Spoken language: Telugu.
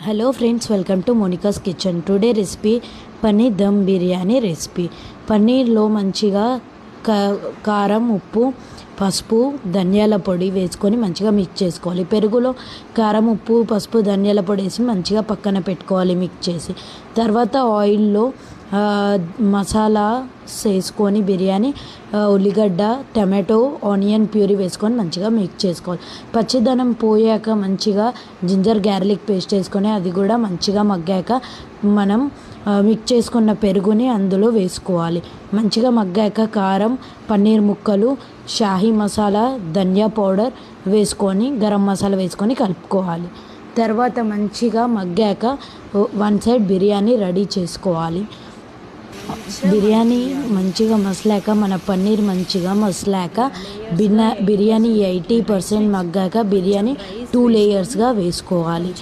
Hello friends, welcome to Monica's kitchen. Today recipe paneer dum biryani recipe. పన్నీర్లో మంచిగా కారం, ఉప్పు, పసుపు, ధనియాల పొడి వేసుకొని మంచిగా మిక్స్ చేసుకోవాలి. పెరుగులో కారం, ఉప్పు, పసుపు, ధనియాల పొడి వేసి మంచిగా పక్కన పెట్టుకోవాలి మిక్స్ చేసి. తర్వాత ఆయిల్లో మసాలా వేసుకొని బిర్యానీ, ఉల్లిగడ్డ, టమాటో, ఆనియన్ ప్యూరీ వేసుకొని మంచిగా మిక్స్ చేసుకోవాలి. పచ్చిదనం పోయాక మంచిగా జింజర్ గార్లిక్ పేస్ట్ వేసుకొని అది కూడా మంచిగా మగ్గాక మనం మిక్స్ చేసుకున్న పెరుగుని అందులో వేసుకోవాలి. మంచిగా మగ్గాక కారం, పన్నీర్ ముక్కలు, షాహీ మసాలా, ధనియా పౌడర్ వేసుకొని గరం మసాలా వేసుకొని కలుపుకోవాలి. తర్వాత మంచిగా మగ్గాక వన్ సైడ్ బిర్యానీ రెడీ చేసుకోవాలి. బిర్యానీ మంచిగా మసలాక మన పన్నీర్ మంచిగా మసలాక బిర్యానీ 80% మగ్గాక బిర్యానీ 2 లేయర్స్గా వేసుకోవాలి.